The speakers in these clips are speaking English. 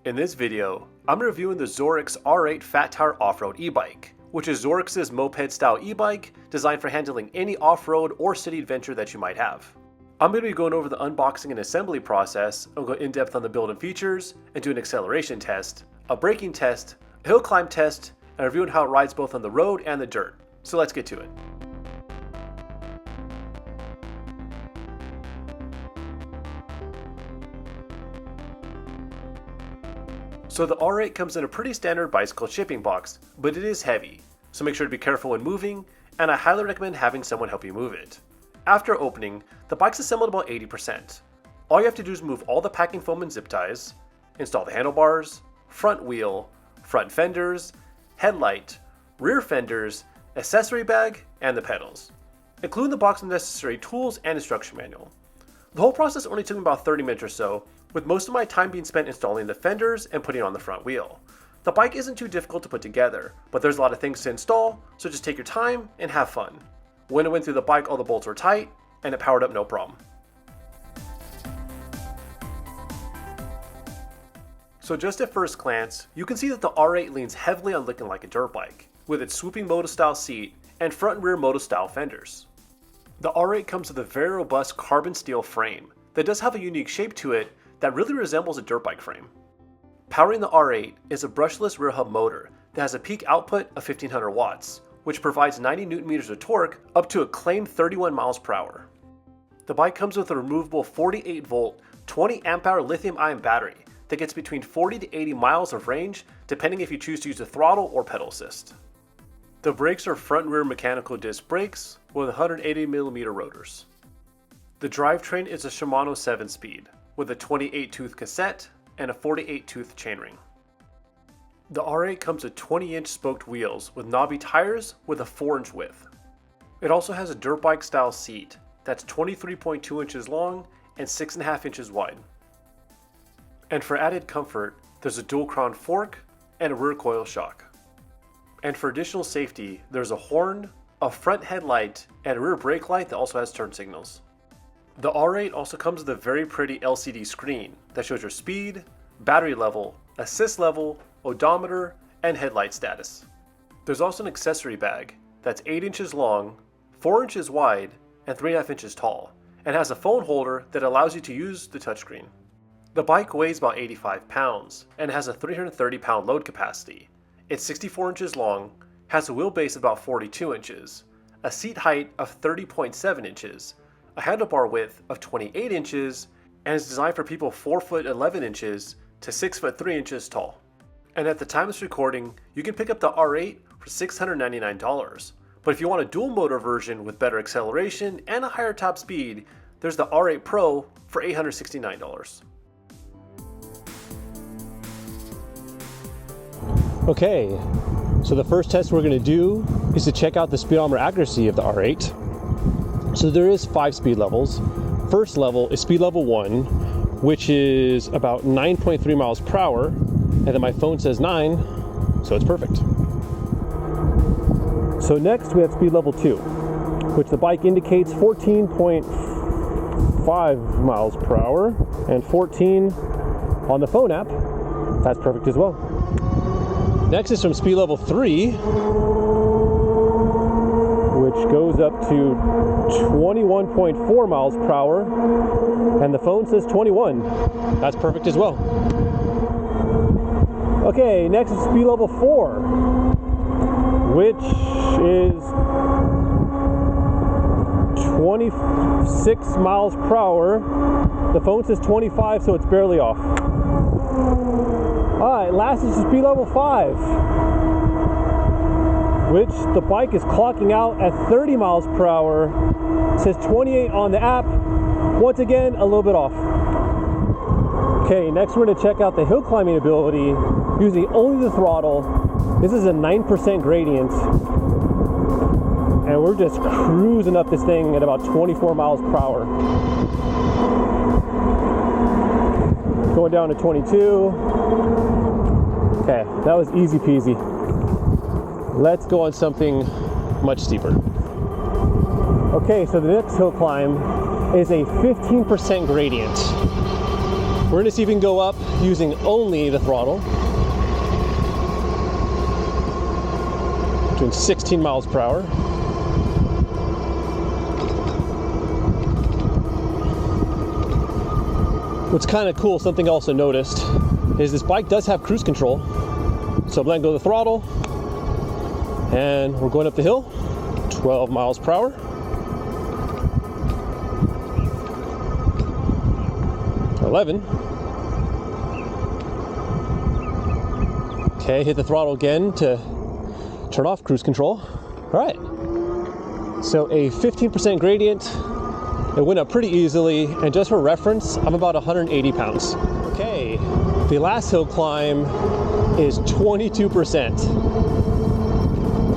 In this video, I'm reviewing the Zorix R8 Fat Tire Off-Road e-bike, which is Zorix's Moped-Style e-bike designed for handling any off-road or city adventure that you might have. I'm going to be going over the unboxing and assembly process. I'll go in depth on the build and features, and do an acceleration test, a braking test, a hill climb test, and reviewing how it rides both on the road and the dirt. So let's get to it. So the R8 comes in a pretty standard bicycle shipping box, but it is heavy, so make sure to be careful when moving, and I highly recommend having someone help you move it. After opening, the bike's assembled about 80%. All you have to do is move all the packing foam and zip ties, install the handlebars, front wheel, front fenders, headlight, rear fenders, accessory bag, and the pedals, including the box with necessary tools and instruction manual. The whole process only took me about 30 minutes or so, with most of my time being spent installing the fenders and putting on the front wheel. The bike isn't too difficult to put together, but there's a lot of things to install, so just take your time and have fun. When it went through the bike, all the bolts were tight, and it powered up no problem. So just at first glance, you can see that the R8 leans heavily on looking like a dirt bike, with its swooping Moped-Style seat and front and rear Moped-Style fenders. The R8 comes with a very robust carbon steel frame that does have a unique shape to it that really resembles a dirt bike frame. Powering the R8 is a brushless rear hub motor that has a peak output of 1500 watts, which provides 90 Newton meters of torque up to a claimed 31 miles per hour. The bike comes with a removable 48 volt, 20 amp hour lithium ion battery that gets between 40 to 80 miles of range depending if you choose to use a throttle or pedal assist. The brakes are front and rear mechanical disc brakes with 180mm rotors. The drivetrain is a Shimano 7-speed with a 28-tooth cassette and a 48-tooth chainring. The R8 comes with 20-inch spoked wheels with knobby tires with a 4-inch width. It also has a dirt bike style seat that's 23.2 inches long and 6.5 inches wide. And for added comfort, there's a dual crown fork and a rear coil shock. And for additional safety, there's a horn, a front headlight, and a rear brake light that also has turn signals. The R8 also comes with a very pretty LCD screen that shows your speed, battery level, assist level, odometer, and headlight status. There's also an accessory bag that's 8 inches long, 4 inches wide, and 3.5 inches tall, and has a phone holder that allows you to use the touchscreen. The bike weighs about 85 pounds and has a 330 pound load capacity. It's 64 inches long, has a wheelbase of about 42 inches, a seat height of 30.7 inches, a handlebar width of 28 inches, and is designed for people 4 foot 11 inches to 6 foot 3 inches tall. And at the time of this recording, you can pick up the R8 for $699. But if you want a dual motor version with better acceleration and a higher top speed, there's the R8 Pro for $869. Okay, so the first test we're going to do is to check out the speedometer accuracy of the R8. So there is 5 speed levels. First level is speed level 1, which is about 9.3 miles per hour, and then my phone says 9, so it's perfect. So next we have speed level 2, which the bike indicates 14.5 miles per hour, and 14 on the phone app. That's perfect as well. Next is from speed level 3, which goes up to 21.4 miles per hour, and the phone says 21. That's perfect as well. Okay, next is speed level 4, which is 26 miles per hour. The phone says 25, so it's barely off. Alright, last is speed level 5, which the bike is clocking out at 30 miles per hour. It says 28 on the app. Once again, a little bit off. Okay, next we're going to check out the hill climbing ability using only the throttle. This is a 9% gradient, and we're just cruising up this thing at about 24 miles per hour. Going down to 22. Okay, that was easy peasy. Let's go on something much steeper. Okay, so the next hill climb is a 15% gradient. We're gonna see if we can go up using only the throttle. Doing 16 miles per hour. What's kind of cool, something I also noticed, is this bike does have cruise control. So I'm letting go of the throttle, and we're going up the hill, 12 miles per hour. $11. Okay, hit the throttle again to turn off cruise control. All right. So a 15% gradient. It went up pretty easily, and just for reference, I'm about 180 pounds. Okay, the last hill climb is 22%.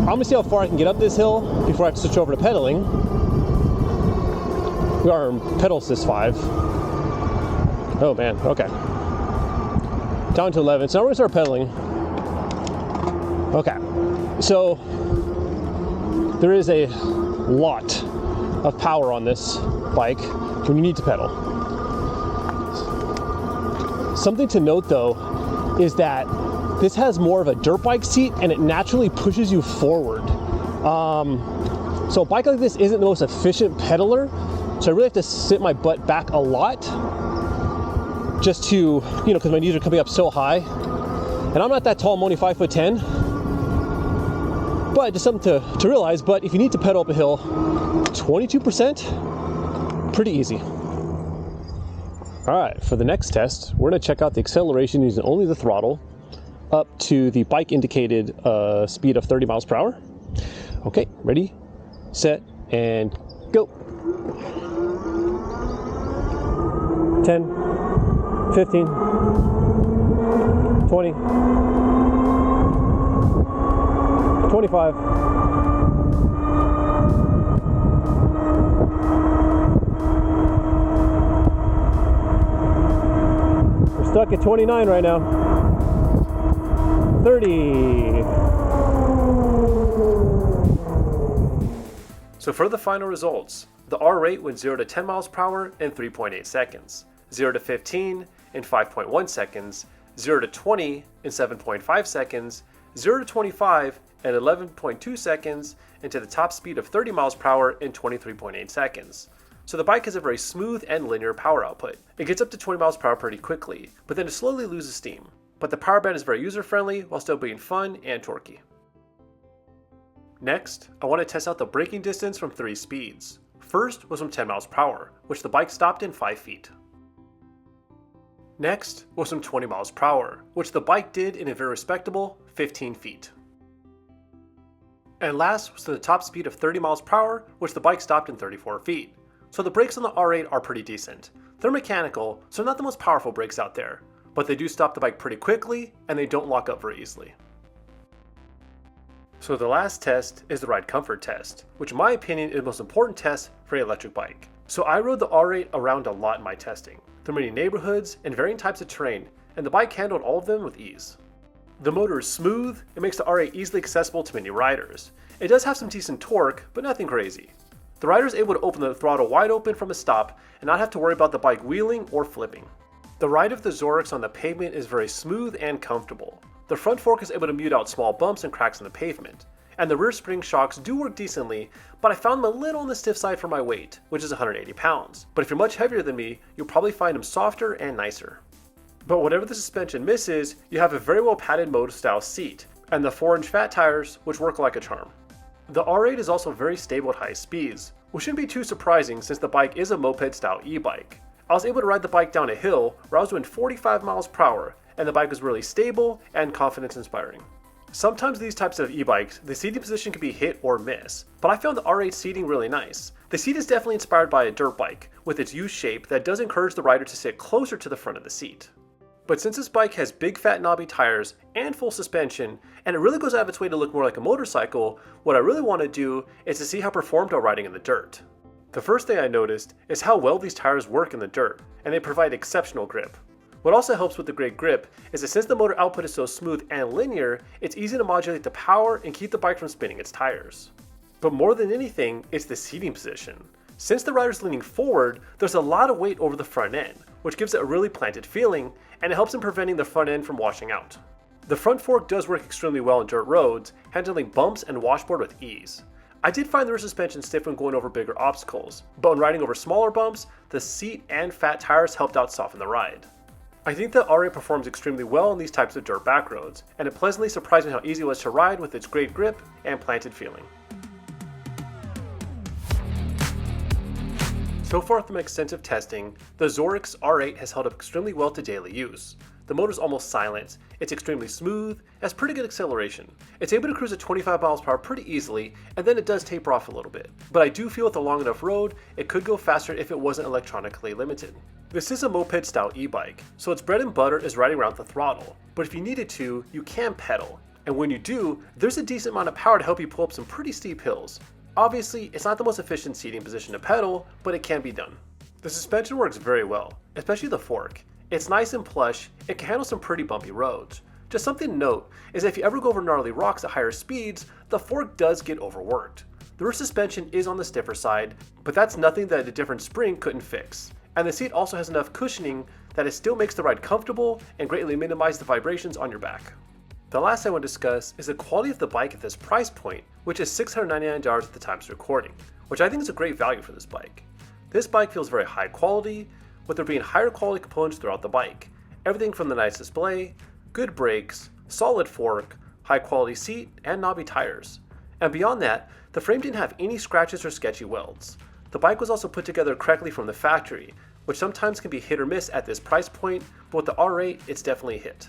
I'm gonna see how far I can get up this hill before I have to switch over to pedaling. We are in pedal assist 5. Oh man, okay. Down to 11, so now we're gonna start pedaling. Okay, so there is a lot of power on this bike when you need to pedal. Something to note though is that this has more of a dirt bike seat and it naturally pushes you forward. So a bike like this isn't the most efficient pedaler, so I really have to sit my butt back a lot just to, because my knees are coming up so high. And I'm not that tall, I'm only 5'10". But just something to realize, but if you need to pedal up a hill, 22%, pretty easy. All right, for the next test, we're gonna check out the acceleration using only the throttle up to the bike indicated speed of 30 miles per hour. Okay, ready, set, and go. 10, 15, 20, 25. We're stuck at 29 right now. 30. So for the final results, the R8 went 0 to 10 miles per hour in 3.8 seconds, 0 to 15 in 5.1 seconds, 0 to 20 in 7.5 seconds, 0 to 25 in 11.2 seconds, and to the top speed of 30 miles per hour in 23.8 seconds. So the bike has a very smooth and linear power output. It gets up to 20 miles per hour pretty quickly, but then it slowly loses steam. But the power band is very user-friendly while still being fun and torquey. Next, I want to test out the braking distance from 3 speeds. First was from 10 miles per hour, which the bike stopped in 5 feet. Next was from 20 miles per hour, which the bike did in a very respectable 15 feet. And last was to the top speed of 30 miles per hour, which the bike stopped in 34 feet. So the brakes on the R8 are pretty decent. They're mechanical, so not the most powerful brakes out there, but they do stop the bike pretty quickly and they don't lock up very easily. So the last test is the ride comfort test, which in my opinion is the most important test for an electric bike. So I rode the R8 around a lot in my testing, through many neighborhoods and varying types of terrain, and the bike handled all of them with ease. The motor is smooth, it makes the R8 easily accessible to many riders. It does have some decent torque, but nothing crazy. The rider is able to open the throttle wide open from a stop and not have to worry about the bike wheeling or flipping. The ride of the Zorix on the pavement is very smooth and comfortable. The front fork is able to mute out small bumps and cracks in the pavement, and the rear spring shocks do work decently, but I found them a little on the stiff side for my weight, which is 180 pounds. But if you're much heavier than me, you'll probably find them softer and nicer. But whatever the suspension misses, you have a very well padded Moped-Style seat, and the 4-inch fat tires, which work like a charm. The R8 is also very stable at high speeds, which shouldn't be too surprising since the bike is a Moped-Style e-bike. I was able to ride the bike down a hill where I was doing 45 miles per hour, and the bike was really stable and confidence inspiring. Sometimes these types of e-bikes, the seating position can be hit or miss, but I found the R8 seating really nice. The seat is definitely inspired by a dirt bike, with its U shape that does encourage the rider to sit closer to the front of the seat. But since this bike has big fat knobby tires and full suspension, and it really goes out of its way to look more like a motorcycle, what I really want to do is to see how performed while riding in the dirt. The first thing I noticed is how well these tires work in the dirt, and they provide exceptional grip. What also helps with the great grip is that since the motor output is so smooth and linear, it's easy to modulate the power and keep the bike from spinning its tires. But more than anything, it's the seating position. Since the rider's leaning forward, there's a lot of weight over the front end, which gives it a really planted feeling, and it helps in preventing the front end from washing out. The front fork does work extremely well on dirt roads, handling bumps and washboard with ease. I did find the rear suspension stiff when going over bigger obstacles, but when riding over smaller bumps, the seat and fat tires helped out soften the ride. I think the R8 performs extremely well on these types of dirt back roads, and it pleasantly surprised me how easy it was to ride with its great grip and planted feeling. So far from extensive testing, the Zorix R8 has held up extremely well to daily use. The motor is almost silent, it's extremely smooth, has pretty good acceleration. It's able to cruise at 25 miles per hour pretty easily, and then it does taper off a little bit. But I do feel with a long enough road, it could go faster if it wasn't electronically limited. This is a moped-style e-bike, so its bread and butter is riding around the throttle. But if you needed to, you can pedal. And when you do, there's a decent amount of power to help you pull up some pretty steep hills. Obviously, it's not the most efficient seating position to pedal, but it can be done. The suspension works very well, especially the fork. It's nice and plush, it can handle some pretty bumpy roads. Just something to note is that if you ever go over gnarly rocks at higher speeds, the fork does get overworked. The rear suspension is on the stiffer side, but that's nothing that a different spring couldn't fix. And the seat also has enough cushioning that it still makes the ride comfortable and greatly minimizes the vibrations on your back. The last thing I want to discuss is the quality of the bike at this price point, which is $699 at the time of recording, which I think is a great value for this bike. This bike feels very high quality, with there being higher quality components throughout the bike. Everything from the nice display, good brakes, solid fork, high quality seat, and knobby tires. And beyond that, the frame didn't have any scratches or sketchy welds. The bike was also put together correctly from the factory, which sometimes can be hit or miss at this price point, but with the R8, it's definitely a hit.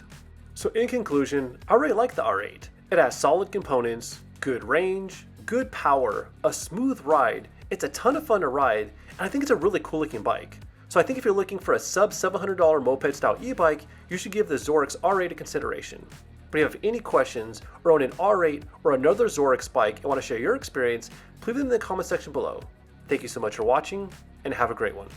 So in conclusion, I really like the R8. It has solid components, good range, good power, a smooth ride, it's a ton of fun to ride, and I think it's a really cool looking bike. So I think if you're looking for a sub $700 moped-style e-bike, you should give the Zorix R8 a consideration. But if you have any questions or own an R8 or another Zorix bike and want to share your experience, please leave them in the comment section below. Thank you so much for watching, and have a great one.